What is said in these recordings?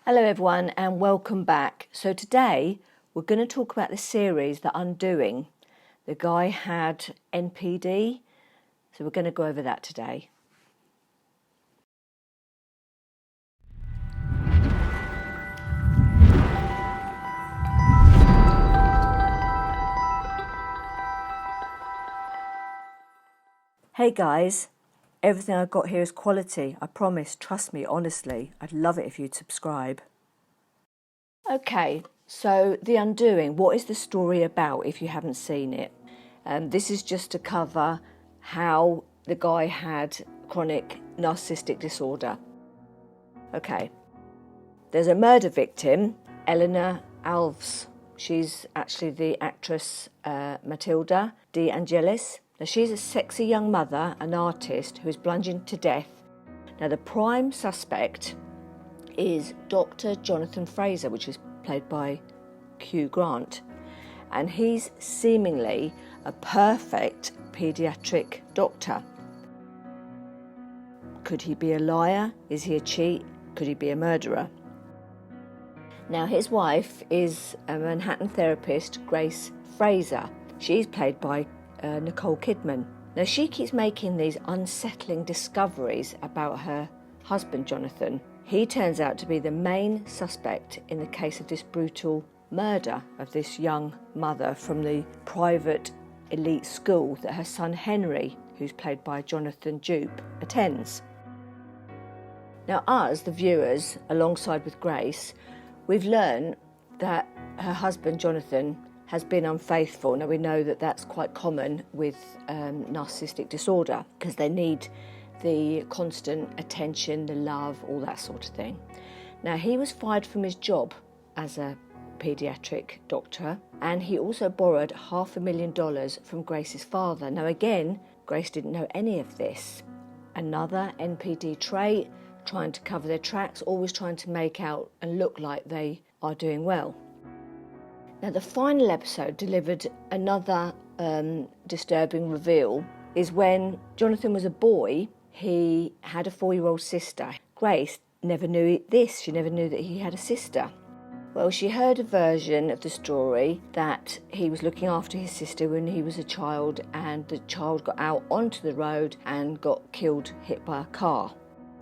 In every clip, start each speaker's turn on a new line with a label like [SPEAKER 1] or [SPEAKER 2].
[SPEAKER 1] Hello everyone and welcome back. So today we're going to talk about the series, The Undoing. The guy had NPD, so we're going to go over that today. Hey guys, everything I've got here is quality. I promise, trust me, honestly. I'd love it if you'd subscribe. Okay, so The Undoing. What is the story about if you haven't seen it? This is just to cover how the guy had chronic narcissistic disorder. Okay, there's a murder victim, Eleanor Alves. She's actually the actress Matilda De Angelis. Now, she's a sexy young mother, an artist who is bludgeoned to death. Now, the prime suspect is Dr. Jonathan Fraser, which is played by Hugh Grant. And he's seemingly a perfect paediatric doctor. Could he be a liar? Is he a cheat? Could he be a murderer? Now, his wife is a Manhattan therapist, Grace Fraser. She's played by Nicole Kidman. Now, she keeps making these unsettling discoveries about her husband, Jonathan. He turns out to be the main suspect in the case of this brutal murder of this young mother from the private elite school that her son Henry, who's played by Jonathan Jupe, attends. Now, us, the viewers, alongside with Grace, we've learned that her husband, Jonathan, has been unfaithful. Now, we know that that's quite common with narcissistic disorder because they need the constant attention, the love, all that sort of thing. Now, he was fired from his job as a paediatric doctor, and he also borrowed $500,000 from Grace's father. Now, again, Grace didn't know any of this. Another NPD trait, trying to cover their tracks, always trying to make out and look like they are doing well. Now, the final episode delivered another disturbing reveal is when Jonathan was a boy, he had a 4-year-old sister. Grace never knew this. She never knew that he had a sister. Well, she heard a version of the story that he was looking after his sister when he was a child and the child got out onto the road and got killed, hit by a car.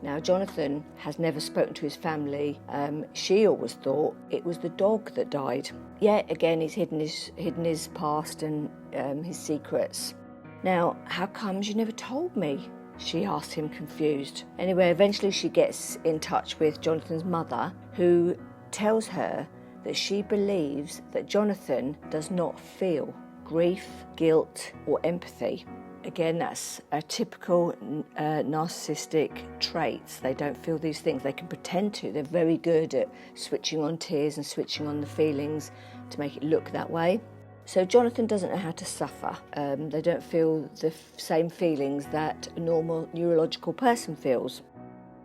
[SPEAKER 1] Now, Jonathan has never spoken to his family. She always thought it was the dog that died. Yet again, he's hidden his past and his secrets. Now, how comes you never told me? She asked him, confused. Anyway, eventually she gets in touch with Jonathan's mother, who tells her that she believes that Jonathan does not feel grief, guilt, or empathy. Again, that's a typical narcissistic traits. They don't feel these things. They can pretend to. They're very good at switching on tears and switching on the feelings to make it look that way. So Jonathan doesn't know how to suffer. They don't feel the same feelings that a normal neurological person feels.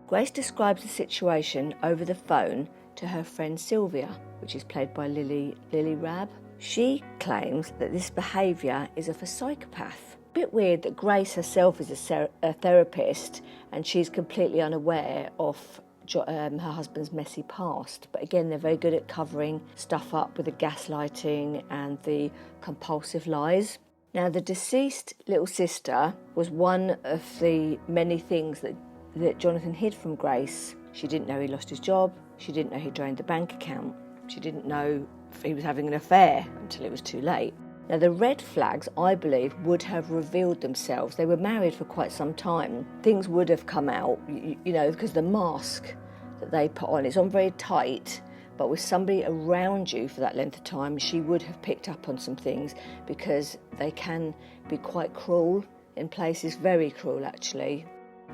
[SPEAKER 1] Grace describes the situation over the phone to her friend Sylvia, which is played by Lily Rabb. She claims that this behaviour is of a psychopath. Bit weird that Grace herself is a therapist and she's completely unaware of her husband's messy past. But again, they're very good at covering stuff up with the gaslighting and the compulsive lies. Now, the deceased little sister was one of the many things that Jonathan hid from Grace. She didn't know he lost his job. She didn't know he drained the bank account. She didn't know if he was having an affair until it was too late. Now, the red flags, I believe, would have revealed themselves. They were married for quite some time. Things would have come out, you know, because the mask that they put on, it's on very tight, but with somebody around you for that length of time, she would have picked up on some things because they can be quite cruel in places, very cruel, actually.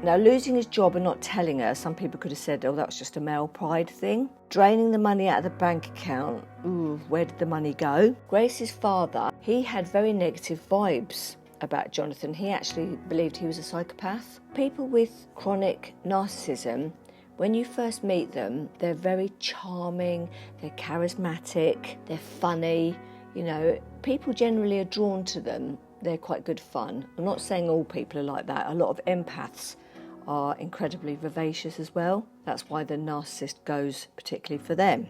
[SPEAKER 1] Now, losing his job and not telling her, some people could have said, oh, that was just a male pride thing. Draining the money out of the bank account, ooh, where did the money go? Grace's father, he had very negative vibes about Jonathan. He actually believed he was a psychopath. People with chronic narcissism, when you first meet them, they're very charming, they're charismatic, they're funny. You know, people generally are drawn to them. They're quite good fun. I'm not saying all people are like that. A lot of empaths are incredibly vivacious as well. That's why the narcissist goes particularly for them.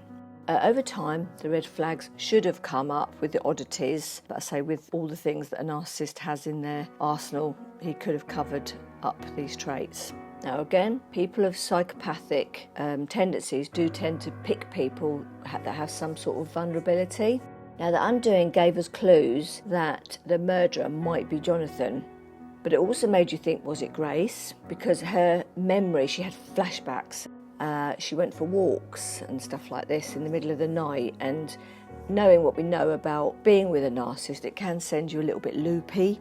[SPEAKER 1] Over time, the red flags should have come up with the oddities, but I say with all the things that a narcissist has in their arsenal, he could have covered up these traits. Now again, people of psychopathic tendencies do tend to pick people that have some sort of vulnerability. Now the Undoing gave us clues that the murderer might be Jonathan, but it also made you think, was it Grace? Because her memory, she had flashbacks. She went for walks and stuff like this in the middle of the night, and knowing what we know about being with a narcissist, it can send you a little bit loopy.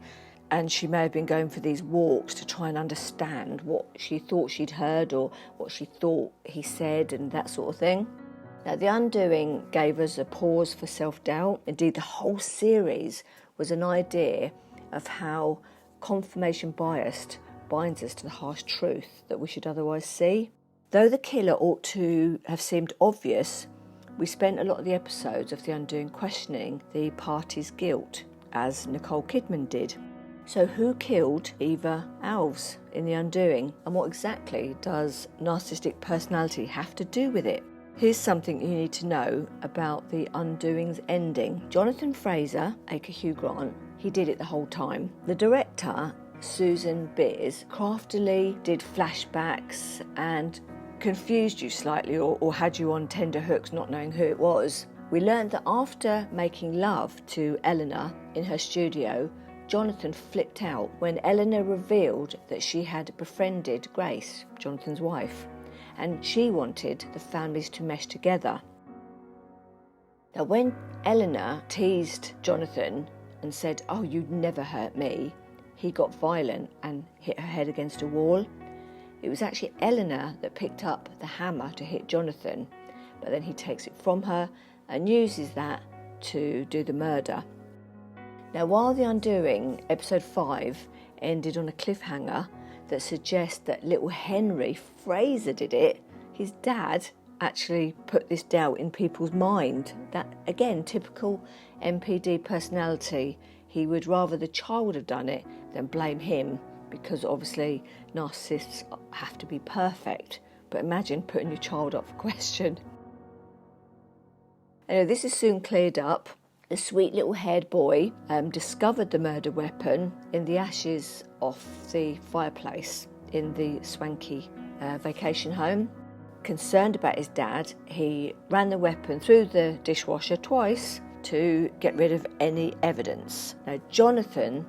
[SPEAKER 1] And she may have been going for these walks to try and understand what she thought she'd heard or what she thought he said and that sort of thing. Now, The Undoing gave us a pause for self-doubt. Indeed, the whole series was an idea of how confirmation bias binds us to the harsh truth that we should otherwise see. Though the killer ought to have seemed obvious, we spent a lot of the episodes of The Undoing questioning the party's guilt, as Nicole Kidman did. So who killed Eva Alves in The Undoing, and what exactly does narcissistic personality have to do with it? Here's something you need to know about The Undoing's ending. Jonathan Fraser, aka Hugh Grant, he did it the whole time. The director, Susan Beers, craftily did flashbacks and confused you slightly or had you on tender hooks not knowing who it was. We learned that after making love to Eleanor in her studio, Jonathan flipped out when Eleanor revealed that she had befriended Grace, Jonathan's wife, and she wanted the families to mesh together. Now, when Eleanor teased Jonathan and said, "Oh, you'd never hurt me," he got violent and hit her head against a wall. It was actually Eleanor that picked up the hammer to hit Jonathan, but then he takes it from her and uses that to do the murder. Now, while The Undoing, episode 5, ended on a cliffhanger that suggests that little Henry Fraser did it, his dad actually put this doubt in people's mind. That, again, typical NPD personality. He would rather the child have done it than blame him, because obviously narcissists have to be perfect. But imagine putting your child up for question. Anyway, this is soon cleared up. The sweet little haired boy discovered the murder weapon in the ashes off the fireplace in the swanky vacation home. Concerned about his dad, he ran the weapon through the dishwasher twice to get rid of any evidence. Now, Jonathan,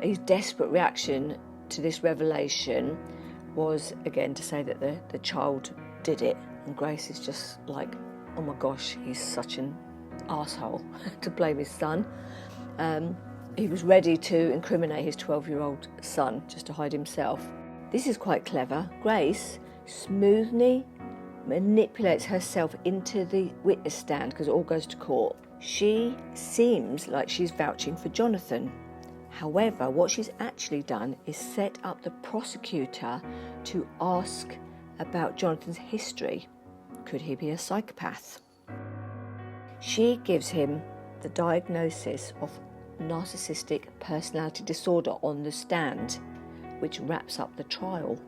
[SPEAKER 1] his desperate reaction to this revelation was, again, to say that the child did it. And Grace is just like, oh my gosh, he's such an arsehole to blame his son. He was ready to incriminate his 12-year-old son just to hide himself. This is quite clever. Grace smoothly manipulates herself into the witness stand because it all goes to court. She seems like she's vouching for Jonathan. However, what she's actually done is set up the prosecutor to ask about Jonathan's history. Could he be a psychopath? She gives him the diagnosis of narcissistic personality disorder on the stand, which wraps up the trial.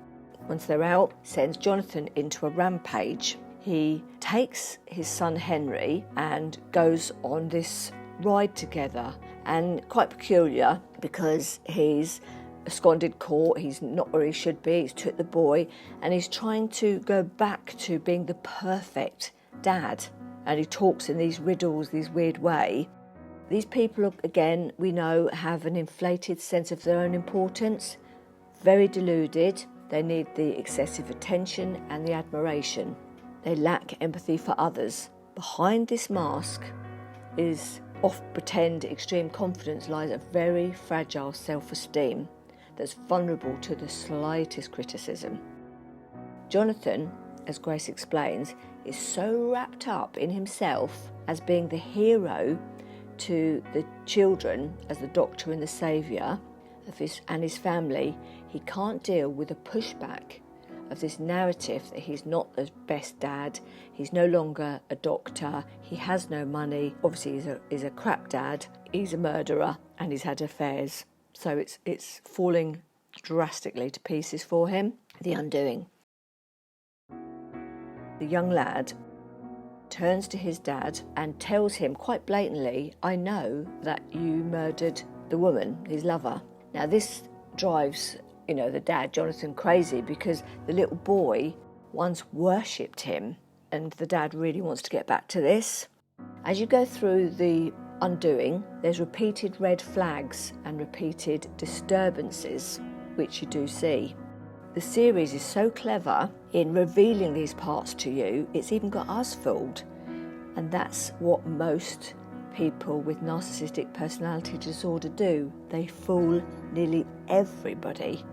[SPEAKER 1] Once they're out, sends Jonathan into a rampage. He takes his son Henry and goes on this ride together, and quite peculiar because he's absconded court, he's not where he should be, he's took the boy, and he's trying to go back to being the perfect dad. And he talks in these riddles, this weird way. These people, again, we know, have an inflated sense of their own importance, very deluded. They need the excessive attention and the admiration. They lack empathy for others. Behind this mask is off-pretend extreme confidence lies a very fragile self-esteem that's vulnerable to the slightest criticism. Jonathan, as Grace explains, is so wrapped up in himself as being the hero to the children, as the doctor and the saviour of his family, he can't deal with the pushback of this narrative that he's not the best dad, he's no longer a doctor, he has no money, obviously he's a crap dad, he's a murderer and he's had affairs. So it's falling drastically to pieces for him. The Undoing. The young lad turns to his dad and tells him quite blatantly, I know that you murdered the woman, his lover. Now this drives, the dad, Jonathan, crazy, because the little boy once worshipped him, and the dad really wants to get back to this. As you go through the Undoing, there's repeated red flags and repeated disturbances, which you do see. The series is so clever in revealing these parts to you, it's even got us fooled. And that's what most people with narcissistic personality disorder do. They fool nearly everybody